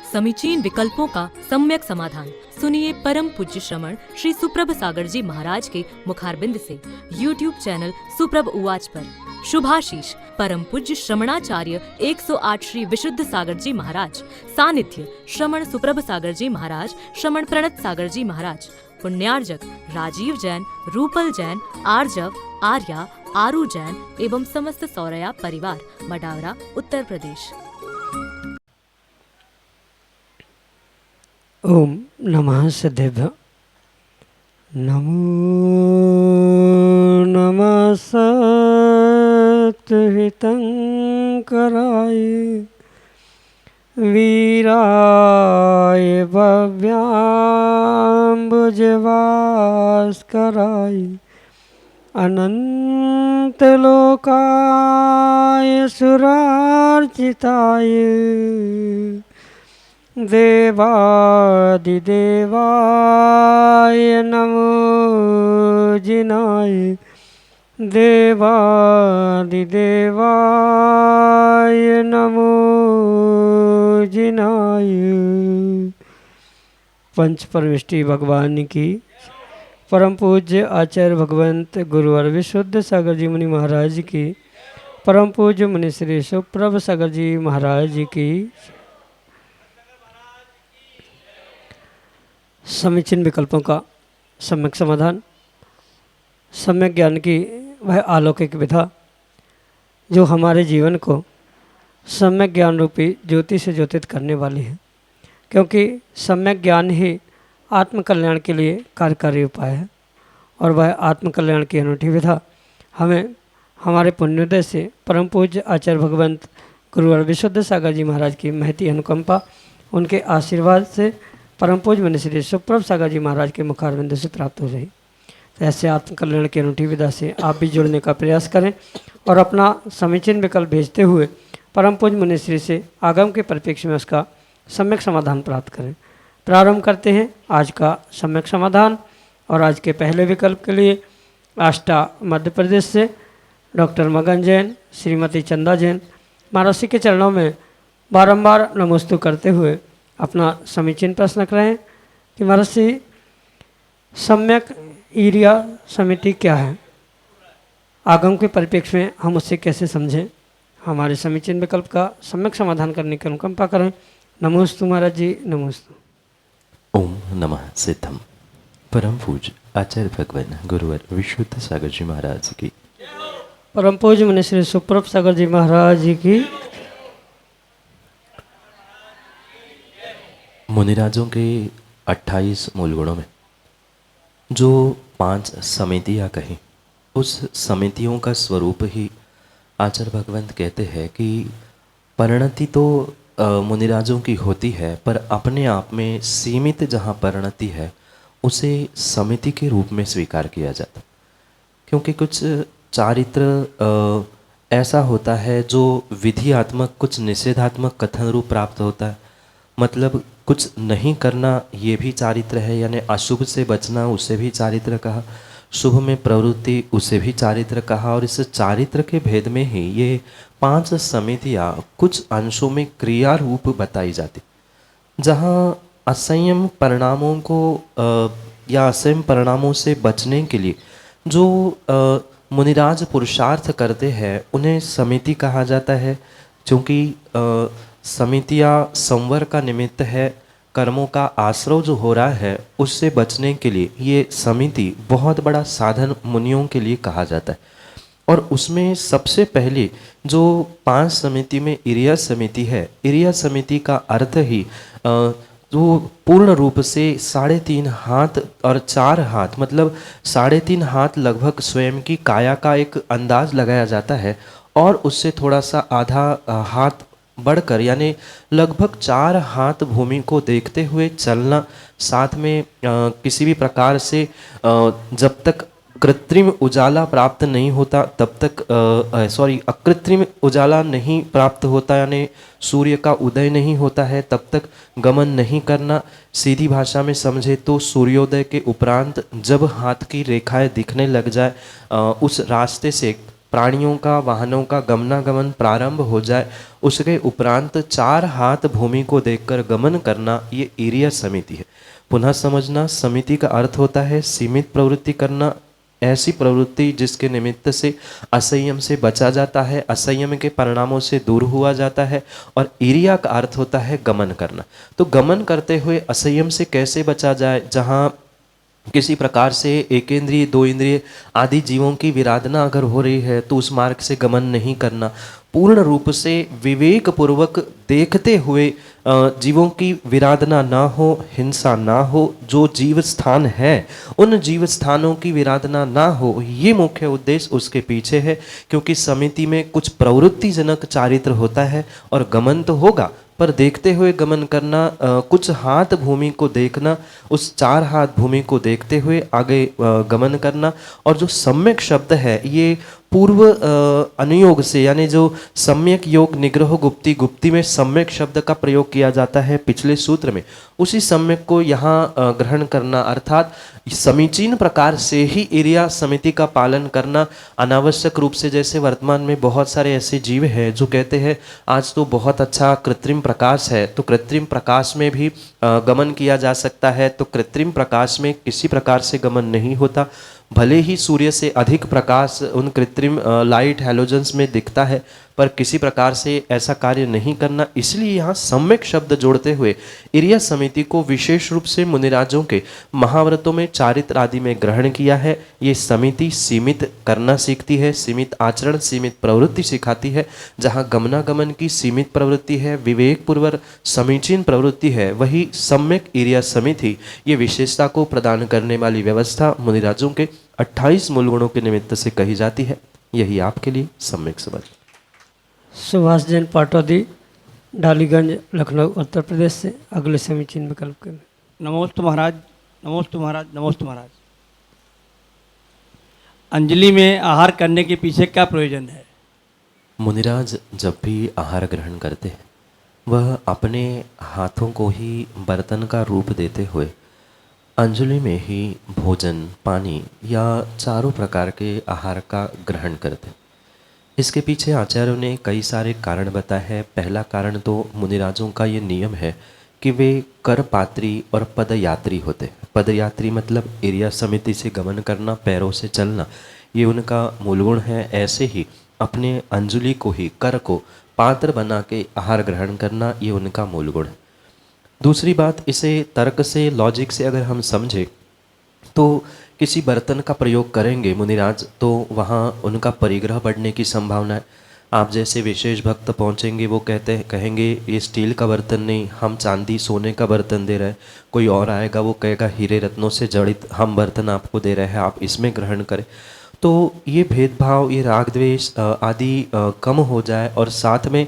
समीचीन विकल्पों का सम्यक समाधान। सुनिए परम पूज्य श्रमण श्री सुप्रभ सागर जी महाराज के मुखारबिंद से YouTube चैनल सुप्रभ उवाच पर। शुभाशीष परम पूज्य श्रमणाचार्य 108 श्री विशुद्ध सागर जी महाराज। सानिध्य श्रमण सुप्रभ सागर जी महाराज, श्रमण प्रणत सागर जी महाराज। पुण्यार्जक राजीव जैन, रूपल जैन, आर्जव, आर्या, आरू जैन एवं समस्त सौरया परिवार, मडावरा, उत्तर प्रदेश। ओम नमः सिद्धेभ्य। नमो नमः सत्हितंकराय वीराय भव्याम्बुजवास्कराय अनंतलोकाय सुरार्चिताय देवादिदेवाय नमो जिनाय देवादिदेवाय नमो जिनाय। पंच परमेष्टि भगवान की परम पूज्य आचार्य भगवंत गुरुवर विशुद्ध सागर जी मुनि महाराज की, परम पूज्य मुनि श्री सुप्रभ सागर जी महाराज की। समीचीन विकल्पों का सम्यक समाधान। सम्यक ज्ञान की वह अलौकिक विधा जो हमारे जीवन को सम्यक ज्ञान रूपी ज्योति से ज्योतित करने वाली है, क्योंकि सम्यक ज्ञान ही आत्मकल्याण के लिए कार्यकारी उपाय है। और वह आत्मकल्याण की अनूठी विधा हमें हमारे पुण्योदय से परम पूज्य आचार्य भगवंत गुरुवर विशुद्ध सागर जी महाराज की महती अनुकंपा, उनके आशीर्वाद से परम पूज्य मुनि श्री सुप्रभ सागर जी महाराज के मुखारबिंद से प्राप्त हो रही। तो ऐसे आत्मकल्याण की अनूठी विधा से आप भी जुड़ने का प्रयास करें और अपना समीचीन विकल्प भेजते हुए परम पूज्य मुनि श्री से आगम के परिप्रेक्ष्य में उसका सम्यक समाधान प्राप्त करें। प्रारंभ करते हैं आज का सम्यक समाधान। और आज के पहले विकल्प के लिए आष्टा मध्य प्रदेश से डॉक्टर मगन जैन, श्रीमती चंदा जैन महाराज के चरणों में बारंबार नमोस्तु करते हुए अपना समीचीन प्रश्न करें कि महाराज सम्यक ईरिया समिति क्या है, आगम के परिप्रेक्ष्य में हम उससे कैसे समझें। हमारे समीचीन विकल्प का सम्यक समाधान करने की अनुकंपा करें। नमोस्तु महाराज जी, नमोस्तु। ओम नमः सिद्धम। परम पूज्य आचार्य भगवान गुरुवर विशुद्ध सागर जी महाराज की, परम पूज्य मुनि श्री सुप्रभ सागर जी महाराज जी की। मुनिराजों के 28 मूल गुणों में जो 5 समितियाँ कहीं, उस समितियों का स्वरूप ही आचार्य भगवंत कहते हैं कि परिणति तो मुनिराजों की होती है, पर अपने आप में सीमित जहाँ परिणति है उसे समिति के रूप में स्वीकार किया जाता। क्योंकि कुछ चारित्र ऐसा होता है जो विधियात्मक, कुछ निषेधात्मक कथन रूप प्राप्त होता है। मतलब कुछ नहीं करना ये भी चारित्र है, यानी अशुभ से बचना उसे भी चारित्र कहा, शुभ में प्रवृत्ति उसे भी चारित्र कहा। और इस चारित्र के भेद में ही ये 5 समितियाँ कुछ अंशों में क्रिया रूप बताई जाती, जहाँ असंयम परिणामों को या असंयम परिणामों से बचने के लिए जो मुनिराज पुरुषार्थ करते हैं उन्हें समिति कहा जाता है। क्योंकि समितियाँ संवर का निमित्त है, कर्मों का आश्रव जो हो रहा है उससे बचने के लिए ये समिति बहुत बड़ा साधन मुनियों के लिए कहा जाता है। और उसमें सबसे पहले जो 5 समिति में इरिया समिति है, इरिया समिति का अर्थ ही जो पूर्ण रूप से 3.5 हाथ और 4 हाथ, मतलब 3.5 हाथ लगभग स्वयं की काया का एक अंदाज लगाया जाता है, और उससे थोड़ा सा आधा हाथ बढ़कर यानी लगभग 4 हाथ भूमि को देखते हुए चलना। साथ में किसी भी प्रकार से जब तक कृत्रिम उजाला प्राप्त नहीं होता तब तक अकृत्रिम उजाला नहीं प्राप्त होता, यानी सूर्य का उदय नहीं होता है तब तक गमन नहीं करना। सीधी भाषा में समझे तो सूर्योदय के उपरांत जब हाथ की रेखाएं दिखने लग जाए उस रास्ते से प्राणियों का, वाहनों का गमनागमन प्रारंभ हो जाए, उसके उपरांत 4 हाथ भूमि को देखकर गमन करना, ये एरिया समिति है। पुनः समझना, समिति का अर्थ होता है सीमित प्रवृत्ति करना, ऐसी प्रवृत्ति जिसके निमित्त से असंयम से बचा जाता है, असंयम के परिणामों से दूर हुआ जाता है। और एरिया का अर्थ होता है गमन करना। तो गमन करते हुए असंयम से कैसे बचा जाए, जहाँ किसी प्रकार से एक इंद्रिय, दो इंद्रिय आदि जीवों की विराधना अगर हो रही है तो उस मार्ग से गमन नहीं करना, पूर्ण रूप से विवेक पूर्वक देखते हुए जीवों की विराधना ना हो, हिंसा ना हो, जो जीव स्थान है उन जीव स्थानों की विराधना ना हो, ये मुख्य उद्देश्य उसके पीछे है। क्योंकि समिति में कुछ प्रवृत्तिजनक चारित्र होता है और गमन तो होगा, पर देखते हुए गमन करना, कुछ हाथ भूमि को देखना, उस 4 हाथ भूमि को देखते हुए आगे गमन करना। और जो सम्यक शब्द है ये पूर्व अनुयोग से, यानी जो सम्यक योग निग्रह गुप्ति, गुप्ति में सम्यक शब्द का प्रयोग किया जाता है पिछले सूत्र में, उसी सम्यक को यहाँ ग्रहण करना, अर्थात समीचीन प्रकार से ही एरिया समिति का पालन करना। अनावश्यक रूप से, जैसे वर्तमान में बहुत सारे ऐसे जीव हैं जो कहते हैं आज तो बहुत अच्छा कृत्रिम प्रकाश है, तो कृत्रिम प्रकाश में भी गमन किया जा सकता है। तो कृत्रिम प्रकाश में किसी प्रकार से गमन नहीं होता, भले ही सूर्य से अधिक प्रकाश उन कृत्रिम लाइट हैलोजन्स में दिखता है, पर किसी प्रकार से ऐसा कार्य नहीं करना। इसलिए यहाँ सम्यक शब्द जोड़ते हुए एरिया समिति को विशेष रूप से मुनिराजों के महाव्रतों में चारित्र आदि में ग्रहण किया है। ये समिति सीमित करना सीखती है, सीमित आचरण, सीमित प्रवृत्ति सिखाती है। जहाँ गमनागमन की सीमित प्रवृत्ति है, विवेक पूर्वक समीचीन प्रवृत्ति है, वही सम्यक एरिया समिति ये विशेषता को प्रदान करने वाली व्यवस्था मुनिराजों के 28 मूल गुणों के निमित्त से कही जाती है। यही आपके लिए सम्यक समझ। सुभाष जैन पाटौदी, डालीगंज, लखनऊ, उत्तर प्रदेश से अगले समीचीन विकल्प के। नमोस्तु महाराज, नमोस्तु महाराज, नमोस्तु महाराज। अंजलि में आहार करने के पीछे क्या प्रयोजन है? मुनिराज जब भी आहार ग्रहण करते हैं वह अपने हाथों को ही बर्तन का रूप देते हुए अंजलि में ही भोजन, पानी या चारों प्रकार के आहार का ग्रहण करते हैं। इसके पीछे आचार्यों ने कई सारे कारण बताए हैं। पहला कारण तो मुनिराजों का ये नियम है कि वे करपात्री और पदयात्री होते हैं। पदयात्री मतलब एरिया समिति से गमन करना, पैरों से चलना, ये उनका मूल गुण है। ऐसे ही अपने अंजलि को ही, कर को पात्र बना के आहार ग्रहण करना, ये उनका मूल गुण है। दूसरी बात, इसे तर्क से, लॉजिक से अगर हम समझें तो किसी बर्तन का प्रयोग करेंगे मुनिराज तो वहाँ उनका परिग्रह बढ़ने की संभावना है। आप जैसे विशेष भक्त पहुँचेंगे, वो कहेंगे ये स्टील का बर्तन नहीं, हम चांदी सोने का बर्तन दे रहे हैं। कोई और आएगा वो कहेगा हीरे रत्नों से जड़ित हम बर्तन आपको दे रहे हैं, आप इसमें ग्रहण करें। तो ये भेदभाव, ये राग द्वेष आदि कम हो जाए और साथ में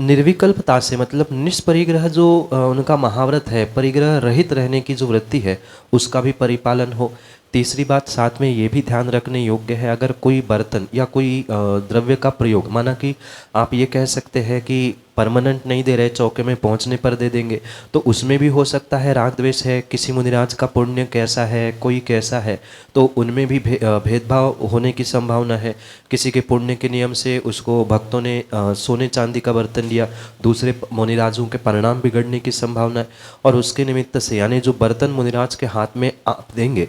निर्विकल्पता से, मतलब निष्परिग्रह जो उनका महाव्रत है, परिग्रह रहित रहने की जो वृत्ति है उसका भी परिपालन हो। तीसरी बात साथ में ये भी ध्यान रखने योग्य है, अगर कोई बर्तन या कोई द्रव्य का प्रयोग, माना कि आप ये कह सकते हैं कि परमानेंट नहीं दे रहे, चौके में पहुंचने पर दे देंगे, तो उसमें भी हो सकता है राग द्वेष है। किसी मुनिराज का पुण्य कैसा है, कोई कैसा है, तो उनमें भी भेदभाव होने की संभावना है। किसी के पुण्य के नियम से उसको भक्तों ने सोने चांदी का बर्तन लिया, दूसरे मुनिराजों के परिणाम बिगड़ने की संभावना है। और उसके निमित्त से, यानी जो बर्तन मुनिराज के हाथ में आप देंगे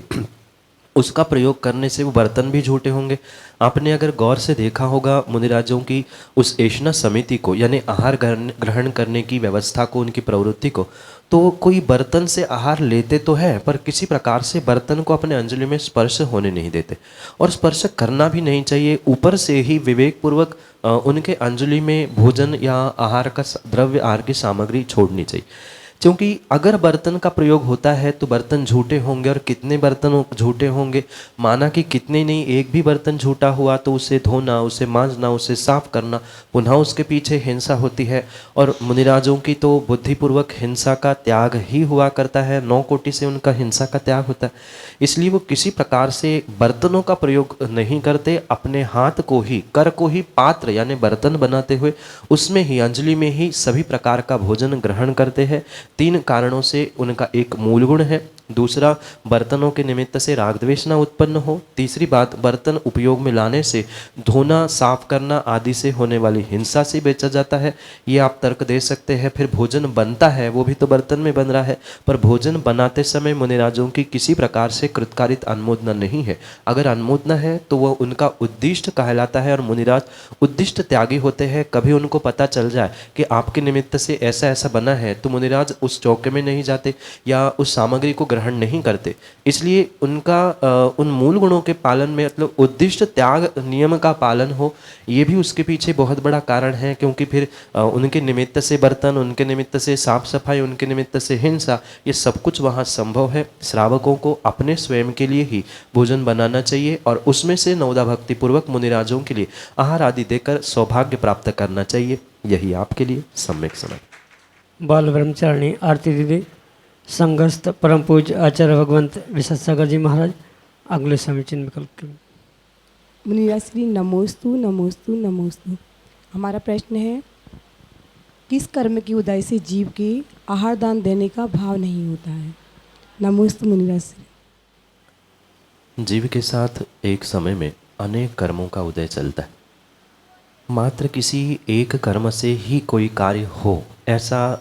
उसका प्रयोग करने से वो बर्तन भी झूठे होंगे। आपने अगर गौर से देखा होगा मुनिराजों की उस एषणा समिति को, यानी आहार ग्रहण करने की व्यवस्था को, उनकी प्रवृत्ति को, तो कोई बर्तन से आहार लेते तो है पर किसी प्रकार से बर्तन को अपने अंजलि में स्पर्श होने नहीं देते, और स्पर्श करना भी नहीं चाहिए। ऊपर से ही विवेक पूर्वक उनके अंजलि में भोजन या आहार का द्रव्य, आहार की सामग्री छोड़नी चाहिए। क्योंकि अगर बर्तन का प्रयोग होता है तो बर्तन झूठे होंगे, और कितने बर्तन झूठे होंगे, माना कि कितने नहीं, एक भी बर्तन झूठा हुआ तो उसे धोना, उसे मांजना, उसे साफ करना, पुनः उसके पीछे हिंसा होती है। और मुनिराजों की तो बुद्धिपूर्वक हिंसा का त्याग ही हुआ करता है, 9 कोटि से उनका हिंसा का त्याग होता है। इसलिए वो किसी प्रकार से बर्तनों का प्रयोग नहीं करते, अपने हाथ को ही, कर को ही पात्र यानी बर्तन बनाते हुए उसमें ही, अंजलि में ही सभी प्रकार का भोजन ग्रहण करते हैं। 3 कारणों से उनका एक मूल गुण है, दूसरा, बर्तनों के निमित्त से राग द्वेष न उत्पन्न हो। तीसरी बात, बर्तन उपयोग में लाने से धोना, साफ करना आदि से होने वाली हिंसा से बचा जाता है। ये आप तर्क दे सकते हैं। फिर भोजन बनता है, वो भी तो बर्तन में बन रहा है, पर भोजन बनाते समय मुनिराजों की किसी प्रकार से कृतकारित अनुमोदना नहीं है। अगर अनुमोदना है तो वह उनका उद्दिष्ट कहलाता है, और मुनिराज उद्दिष्ट त्यागी होते हैं। कभी उनको पता चल जाए कि आपके निमित्त से ऐसा ऐसा बना है तो मुनिराज उस चौके में नहीं जाते या उस सामग्री को ग्रहण नहीं करते। इसलिए उनका उन मूल गुणों के पालन में, मतलब उद्दिष्ट त्याग नियम का पालन हो, ये भी उसके पीछे बहुत बड़ा कारण है। क्योंकि फिर उनके निमित्त से बर्तन, उनके निमित्त से साफ सफाई, उनके निमित्त से हिंसा, ये सब कुछ वहाँ संभव है। श्रावकों को अपने स्वयं के लिए ही भोजन बनाना चाहिए और उसमें से नवदा भक्ति पूर्वक मुनिराजों के लिए आहार आदि देकर सौभाग्य प्राप्त करना चाहिए। यही आपके लिए सम्यक समय। बाल ब्रह्मचारिणी आरती दीदी, संघस्थ परम पूज्य आचार्य भगवंत विशद सागर जी महाराज अगले समीचीन विकल्प के। मुनिराज श्री नमोस्तु नमोस्तु नमोस्तु। हमारा प्रश्न है, किस कर्म की उदय से जीव के आहार दान देने का भाव नहीं होता है? नमोस्तु मुनिराज श्री। जीव के साथ एक समय में अनेक कर्मों का उदय चलता है। मात्र किसी एक कर्म से ही कोई कार्य हो, ऐसा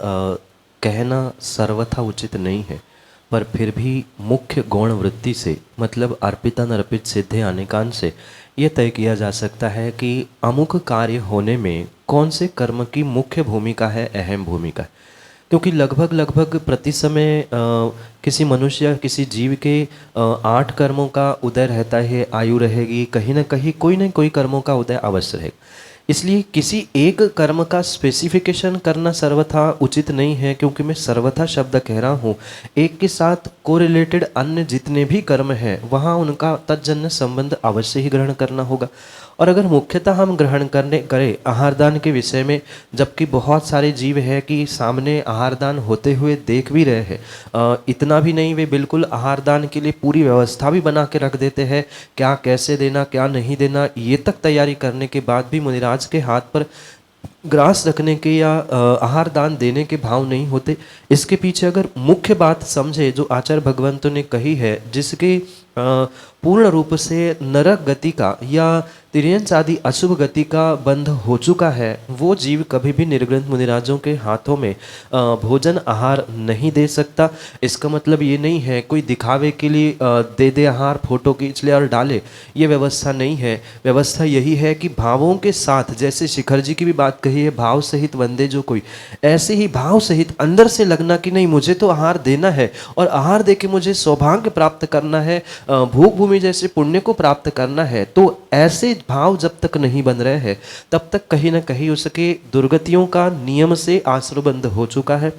कहना सर्वथा उचित नहीं है। पर फिर भी मुख्य गौण वृत्ति से, मतलब अर्पितानर्पित सिद्धे अनेकान से यह तय किया जा सकता है कि अमुक कार्य होने में कौन से कर्म की मुख्य भूमिका है, अहम भूमिका है। क्योंकि लगभग प्रति समय किसी मनुष्य, किसी जीव के 8 कर्मों का उदय रहता है, आयु रहेगी, कहीं ना कहीं कोई न कोई कर्मों का उदय अवश्य रहेगा। इसलिए किसी एक कर्म का स्पेसिफिकेशन करना सर्वथा उचित नहीं है। क्योंकि मैं सर्वथा शब्द कह रहा हूँ, एक के साथ कोरिलेटेड अन्य जितने भी कर्म हैं वहाँ उनका तज्जन्य संबंध अवश्य ही ग्रहण करना होगा। और अगर मुख्यतः हम ग्रहण करें आहारदान के विषय में, जबकि बहुत सारे जीव हैं कि सामने आहारदान होते हुए देख भी रहे हैं, इतना भी नहीं, वे बिल्कुल आहारदान के लिए पूरी व्यवस्था भी बना के रख देते हैं, क्या कैसे देना क्या नहीं देना ये तक तैयारी करने के बाद भी मुनिराज के हाथ पर ग्रास रखने के या आहार दान देने के भाव नहीं होते। इसके पीछे अगर मुख्य बात समझे जो आचार्य भगवंतों ने कही है, जिसके पूर्ण रूप से नरक गति का या तिर्यंच आदि अशुभ गति का बंध हो चुका है, वो जीव कभी भी निर्ग्रंथ मुनिराजों के हाथों में भोजन आहार नहीं दे सकता। इसका मतलब ये नहीं है कोई दिखावे के लिए दे दे आहार, फोटो खींच ले और डाले, ये व्यवस्था नहीं है। व्यवस्था यही है कि भावों के साथ, जैसे शिखर जी की भी बात कही है, भाव सहित वंदे जो कोई, ऐसे ही भाव सहित अंदर से लगना कि नहीं मुझे तो आहार देना है और आहार दे के मुझे सौभाग्य प्राप्त करना है, भोग भूमि जैसे पुण्य को प्राप्त करना है। तो ऐसे भाव जब तक नहीं बन रहे हैं तब तक कहीं ना कहीं उसके दुर्गतियों का नियम से आश्रयबंध हो चुका है।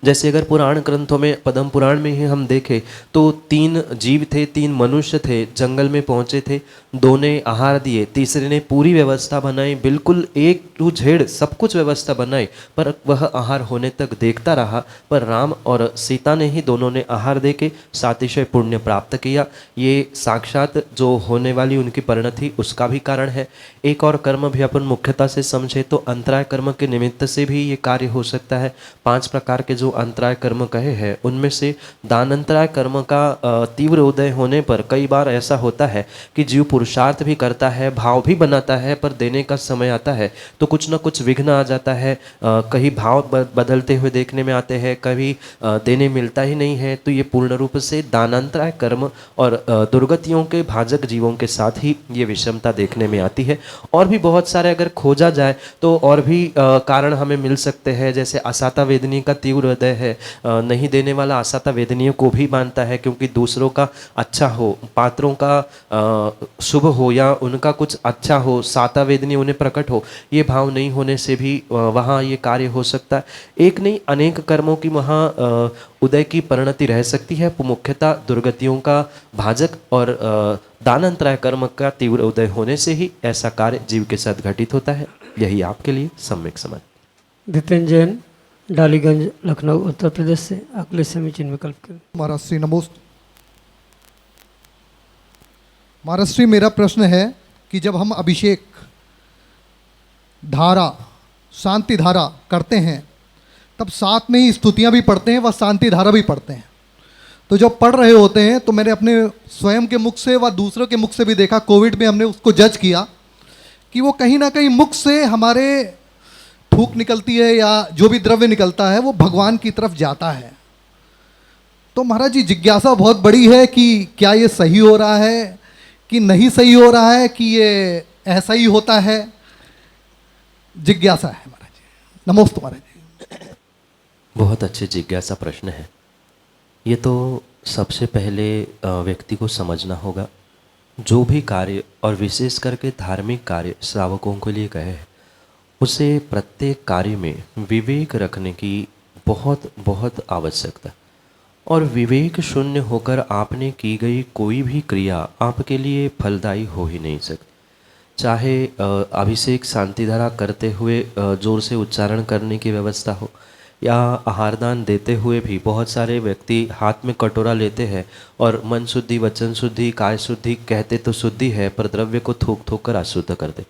जैसे अगर पुराण ग्रंथों में, पद्म पुराण में ही हम देखें तो 3 जीव थे, 3 मनुष्य थे, जंगल में पहुंचे थे, 2 ने आहार दिए, तीसरे ने पूरी व्यवस्था बनाई, बिल्कुल एक टू जेड सब कुछ व्यवस्था बनाई, पर वह आहार होने तक देखता रहा। पर राम और सीता ने ही दोनों ने आहार दे के सातिशय पुण्य प्राप्त किया। ये साक्षात जो होने वाली उनकी परिणति उसका भी कारण है। एक और कर्म भी अपन मुख्यता से समझे तो अंतराय कर्म के निमित्त से भी ये कार्य हो सकता है। 5 प्रकार के जो अंतराय कर्म कहे हैं उनमें से दान अंतराय कर्म का तीव्र उदय होने पर कई बार ऐसा होता है कि जीव पुरुषार्थ भी करता है, भाव भी बनाता है, पर देने का समय आता है तो कुछ ना कुछ विघ्न आ जाता है। कहीं भाव बदलते हुए देखने में आते हैं, कभी देने मिलता ही नहीं है। तो ये पूर्ण रूप से दानांतराय कर्म और दुर्गतियों के भाजक जीवों के साथ ही ये विषमता देखने में आती है। और भी बहुत सारे अगर खोजा जाए तो और भी कारण हमें मिल सकते हैं। जैसे असाता वेदनी का तीव्र हृदय है, नहीं देने वाला असाता वेदनीय को भी मानता है, क्योंकि दूसरों का अच्छा हो, पात्रों का शुभ हो या उनका कुछ अच्छा हो, साता वेदनीय उन्हें प्रकट हो, ये भाव नहीं होने से भी वहाँ ये कार्य हो सकता है। एक नहीं अनेक कर्मों की वहाँ उदय की परिणति रह सकती है। मुख्यतः दुर्गतियों का भाजक और दानांतराय कर्म का तीव्र उदय होने से ही ऐसा कार्य जीव के साथ घटित होता है। यही आपके लिए सम्यक समझ। नितिन जैन, डालीगंज, लखनऊ, उत्तर प्रदेश से अगले समीचीन विकल्प के। महाराज श्री नमोस्तु। महाराज श्री, मेरा प्रश्न है कि जब हम अभिषेक धारा, शांति धारा करते हैं तब साथ में ही स्तुतियां भी पढ़ते हैं व शांति धारा भी पढ़ते हैं। तो जब पढ़ रहे होते हैं तो मैंने अपने स्वयं के मुख से व दूसरों के मुख से भी देखा, कोविड में हमने उसको जज किया कि वो कहीं ना कहीं मुख से हमारे थूक निकलती है या जो भी द्रव्य निकलता है वो भगवान की तरफ जाता है। तो महाराज जी जिज्ञासा बहुत बड़ी है कि क्या ये सही हो रहा है कि नहीं सही हो रहा है, कि ये ऐसा ही होता है, जिज्ञासा है महाराज जी। नमोस्तु महाराज जी। बहुत अच्छे जिज्ञासा प्रश्न है। ये तो सबसे पहले व्यक्ति को समझना होगा, जो भी कार्य और विशेष करके धार्मिक कार्य श्रावकों के लिए कहे हैं, उसे प्रत्येक कार्य में विवेक रखने की बहुत बहुत आवश्यकता। और विवेक शून्य होकर आपने की गई कोई भी क्रिया आपके लिए फलदायी हो ही नहीं सकती। चाहे अभिषेक शांतिधारा करते हुए जोर से उच्चारण करने की व्यवस्था हो, या आहारदान देते हुए भी बहुत सारे व्यक्ति हाथ में कटोरा लेते हैं और मन शुद्धि, वचन शुद्धि, काय शुद्धि कहते तो शुद्धि है, पर द्रव्य को थूक थूक कर अशुद्ध कर दे।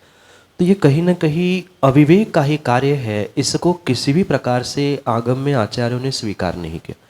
तो ये कहीं ना कहीं अविवेक का ही कार्य है। इसको किसी भी प्रकार से आगम में आचार्यों ने स्वीकार नहीं किया।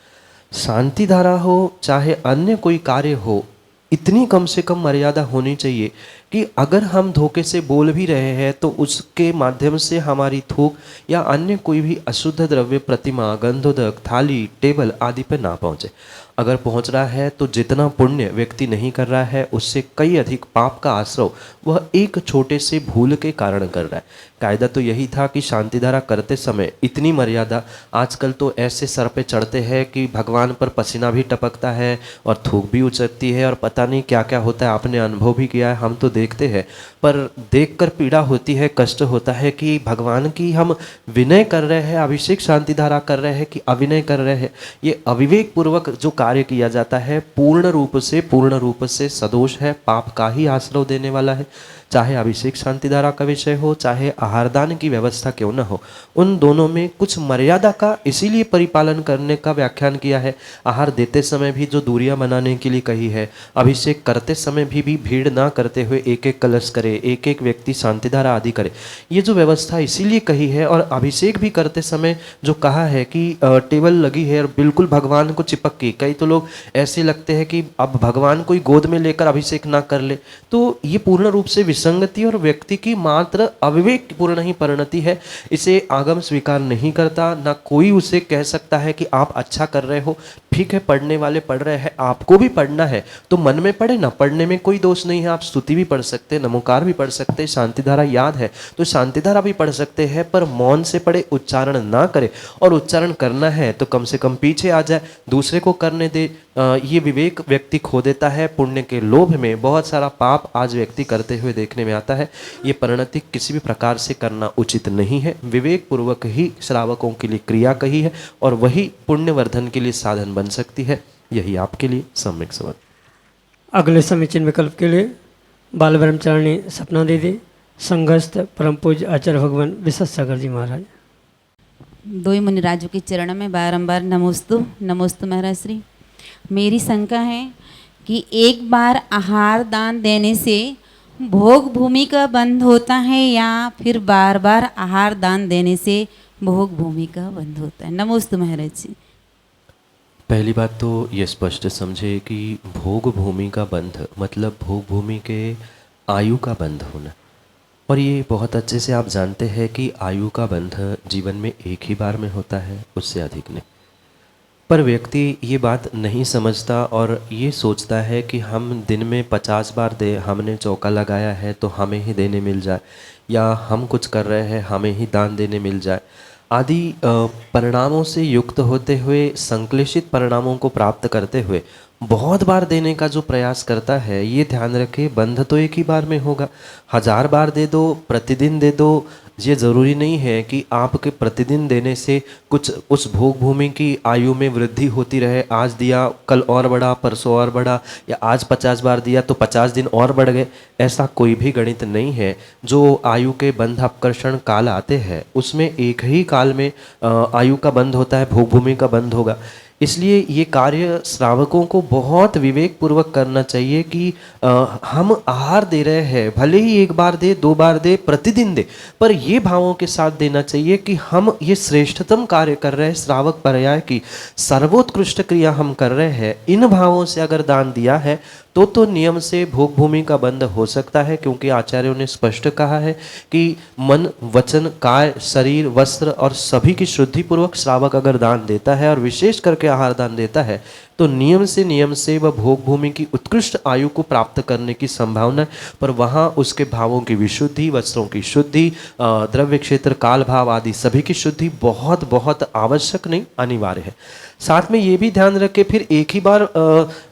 शांति धारा हो चाहे अन्य कोई कार्य हो, इतनी कम से कम मर्यादा होनी चाहिए कि अगर हम धोखे से बोल भी रहे हैं तो उसके माध्यम से हमारी थूक या अन्य कोई भी अशुद्ध द्रव्य प्रतिमा, गंधोदक, थाली, टेबल आदि पर ना पहुँचे। अगर पहुँच रहा है तो जितना पुण्य व्यक्ति नहीं कर रहा है उससे कई अधिक पाप का आश्रव वह एक छोटे से भूल के कारण कर रहा है। कायदा तो यही था कि शांतिधारा करते समय इतनी मर्यादा। आजकल तो ऐसे सर पे चढ़ते हैं कि भगवान पर पसीना भी टपकता है और थूक भी उचरती है और पता नहीं क्या क्या होता है। आपने अनुभव भी किया है, हम तो देखते हैं, पर देखकर पीड़ा होती है, कष्ट होता है कि भगवान की हम विनय कर रहे हैं, अभिषेक शांतिधारा कर रहे हैं कि अविनय कर रहे हैं। ये अविवेक पूर्वक जो कार्य किया जाता है पूर्ण रूप से सदोष है, पाप का ही आश्रय देने वाला है। चाहे अभिषेक शांतिधारा का विषय हो, चाहे आहारदान की व्यवस्था क्यों न हो, उन दोनों में कुछ मर्यादा का इसीलिए परिपालन करने का व्याख्यान किया है। आहार देते समय भी जो दूरियां बनाने के लिए कही है, अभिषेक करते समय भी भीड़ ना करते हुए एक एक कलश करे, एक एक व्यक्ति शांतिधारा आदि करे, ये जो व्यवस्था इसीलिए कही है। और अभिषेक भी करते समय जो कहा है कि टेबल लगी है और बिल्कुल भगवान को चिपक के, कई तो लोग ऐसे लगते हैं कि अब भगवान कोई गोद में लेकर अभिषेक ना कर ले, तो ये पूर्ण रूप से संगति और व्यक्ति की मात्र अविवेक पूर्ण ही परिणति है। इसे आगम स्वीकार नहीं करता, ना कोई उसे कह सकता है कि आप अच्छा कर रहे हो। ठीक है, पढ़ने वाले पढ़ रहे हैं, आपको भी पढ़ना है तो मन में पढ़े ना, पढ़ने में कोई दोष नहीं है। आप स्तुति भी पढ़ सकते हैं, नमोकार भी पढ़ सकते हैं, शांतिधारा याद है तो शांतिधारा भी पढ़ सकते हैं, पर मौन से पढ़े, उच्चारण ना करे। और उच्चारण करना है तो कम से कम पीछे आ जाए, दूसरे को करने दे। ये विवेक व्यक्ति खो देता है। पुण्य के लोभ में बहुत सारा पाप आज व्यक्ति करते हुए देखने में आता है। ये परिणति किसी भी प्रकार से करना उचित नहीं है। विवेक पूर्वक ही श्रावकों के लिए क्रिया कही है और वही पुण्यवर्धन के लिए साधन बन सकती है। यही आपके लिए सम्यक समझ। अगले समीचीन विकल्प के लिए बाल ब्रह्मचारिणी सपना दीदी, संघस्थ परम पूज्य आचार्य भगवान विशेष सागर जी महाराज। दो ही मुनिराजों के चरणों में बारंबार नमोस्तु नमोस्तु महाराज श्री। मेरी शंका है कि एक बार आहार दान देने से भोग भूमि का बंध होता है या फिर बार बार आहार दान देने से भोग भूमि का बंध होता है। नमोस्तु महाराज जी। पहली बात तो ये स्पष्ट समझे कि भोग भूमि का बंध मतलब भोग भूमि के आयु का बंध होना। और ये बहुत अच्छे से आप जानते हैं कि आयु का बंध जीवन में एक ही बार में होता है, उससे अधिक नहीं। पर व्यक्ति ये बात नहीं समझता और ये सोचता है कि हम दिन में 50 बार दे, हमने चौका लगाया है तो हमें ही देने मिल जाए, या हम कुछ कर रहे हैं हमें ही दान देने मिल जाए आदि परिणामों से युक्त होते हुए, संक्लेशित परिणामों को प्राप्त करते हुए बहुत बार देने का जो प्रयास करता है, ये ध्यान रखे बंध तो एक ही बार में होगा। 1000 बार दे दो, प्रतिदिन दे दो, ये ज़रूरी नहीं है कि आपके प्रतिदिन देने से कुछ उस भोग भूमि की आयु में वृद्धि होती रहे। आज दिया कल और बढ़ा, परसों और बढ़ा, या आज 50 बार दिया तो 50 दिन और बढ़ गए, ऐसा कोई भी गणित नहीं है। जो आयु के बंध अपकर्षण काल आते हैं उसमें एक ही काल में आयु का बंध होता है, भोग भूमि का बंध होगा। इसलिए ये कार्य श्रावकों को बहुत विवेक पूर्वक करना चाहिए कि हम आहार दे रहे हैं, भले ही एक बार दे, 2 बार दे, प्रतिदिन दे, पर ये भावों के साथ देना चाहिए कि हम ये श्रेष्ठतम कार्य कर रहे हैं, श्रावक पर्याय की सर्वोत्कृष्ट क्रिया हम कर रहे हैं। इन भावों से अगर दान दिया है तो नियम से भोग भूमि का बंध हो सकता है, क्योंकि आचार्यों ने स्पष्ट कहा है कि मन, वचन, काय, शरीर, वस्त्र और सभी की शुद्धि पूर्वक श्रावक अगर दान देता है और विशेष करके आहार दान देता है तो नियम से वह भोग भूमि की उत्कृष्ट आयु को प्राप्त करने की संभावना है। पर वहाँ उसके भावों की विशुद्धि, वस्त्रों की शुद्धि, द्रव्य क्षेत्र, काल भाव आदि सभी की शुद्धि बहुत बहुत आवश्यक नहीं, अनिवार्य है। साथ में ये भी ध्यान रखें, फिर एक ही बार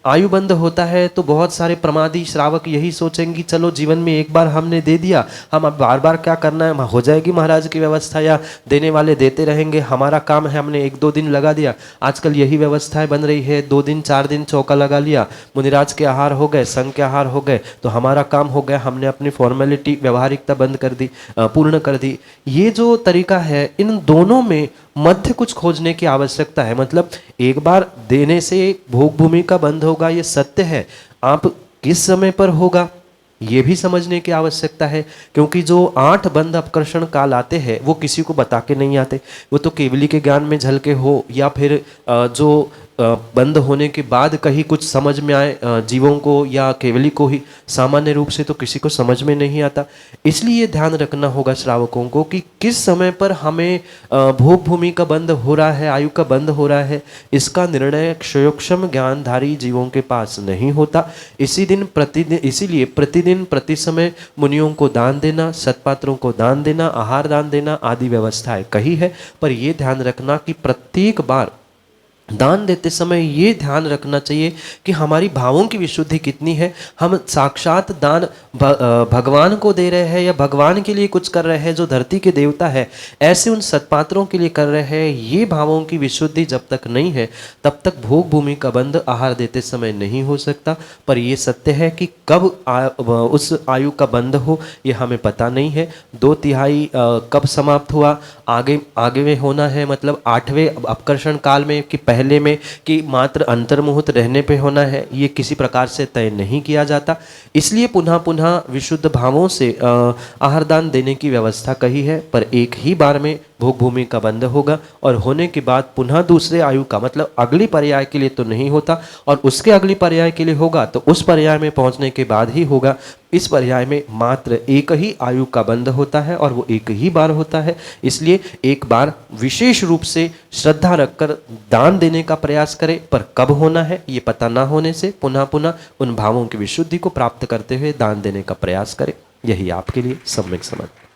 आयु बंद होता है तो बहुत सारे प्रमादी श्रावक यही सोचेंगे चलो जीवन में एक बार हमने दे दिया, हम अब बार बार क्या करना है, हो जाएगी महाराज की व्यवस्था या देने वाले देते रहेंगे, हमारा काम है, हमने 1-2 दिन लगा दिया। आजकल यही व्यवस्थाएं बन रही है, 2 दिन 4 दिन चौका लगा लिया, मुनिराज के आहार हो गए, संघ के आहार हो गए, तो हमारा काम हो गया, हमने अपनी फॉर्मेलिटी, व्यवहारिकता बंद कर दी, पूर्ण कर दी। ये जो तरीका है, इन दोनों में मध्य कुछ खोजने की आवश्यकता है। मतलब एक बार देने से भोग भूमि का बंद होगा, ये सत्य है, आप किस समय पर होगा ये भी समझने की आवश्यकता है, क्योंकि जो 8 बंध अपकर्षण काल आते हैं वो किसी को बता के नहीं आते, वो तो केवली के ज्ञान में झलके हो या फिर जो बंद होने के बाद कहीं कुछ समझ में आए जीवों को या केवली को ही, सामान्य रूप से तो किसी को समझ में नहीं आता। इसलिए ध्यान रखना होगा श्रावकों को कि किस समय पर हमें भोग भूमि का बंद हो रहा है, आयु का बंद हो रहा है, इसका निर्णय क्षयोक्षम ज्ञानधारी जीवों के पास नहीं होता। इसीलिए प्रतिदिन प्रति समय मुनियों को दान देना, सत्पात्रों को दान देना, आहार दान देना आदि व्यवस्थाएं कही है। पर यह ध्यान रखना कि प्रत्येक बार दान देते समय ये ध्यान रखना चाहिए कि हमारी भावों की विशुद्धि कितनी है, हम साक्षात दान भगवान को दे रहे हैं या भगवान के लिए कुछ कर रहे हैं जो धरती के देवता है, ऐसे उन सत्पात्रों के लिए कर रहे हैं। ये भावों की विशुद्धि जब तक नहीं है तब तक भोग भूमि का बंध आहार देते समय नहीं हो सकता। पर ये सत्य है कि कब उस आयु का बंध हो ये हमें पता नहीं है। 2/3 कब समाप्त हुआ, आगे में होना है, मतलब 8वें अपकर्षण काल में कि पहले में कि मात्र अंतर्मुहूर्त रहने पे होना है, ये किसी प्रकार से तय नहीं किया जाता। इसलिए पुनः पुनः विशुद्ध भावों से आहार दान देने की व्यवस्था कही है। पर एक ही बार में भोग भूमि का बंध होगा और होने के बाद पुनः दूसरे आयु का, मतलब अगली पर्याय के लिए तो नहीं होता, और उसके अगली पर्याय के लिए होगा तो उस पर्याय में पहुंचने के बाद ही होगा। इस पर्याय में मात्र एक ही आयु का बंध होता है और वो एक ही बार होता है। इसलिए एक बार विशेष रूप से श्रद्धा रखकर दान देने का प्रयास करें, पर कब होना है ये पता ना होने से पुनः पुनः उन भावों की विशुद्धि को प्राप्त करते हुए दान देने का प्रयास करें। यही आपके लिए सम्यक समाधान।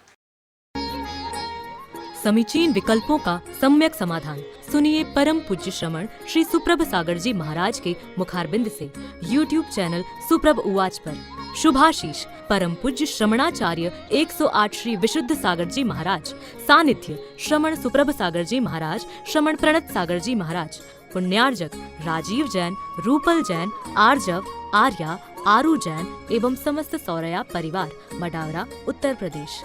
समीचीन विकल्पों का सम्यक समाधान सुनिए परम पूज्य श्रमण श्री सुप्रभ सागर जी महाराज के मुखारबिंद से YouTube चैनल सुप्रभ उवाच पर। शुभाशीष परम पूज्य श्रमणाचार्य 108 श्री विशुद्ध सागर जी महाराज, सानिध्य श्रमण सुप्रभ सागर जी महाराज, श्रमण प्रणत सागर जी महाराज, पुण्यार्जक राजीव जैन, रूपल जैन, आर्जव, आर्या, आरू जैन एवं समस्त सौरया परिवार, मडावरा, उत्तर प्रदेश।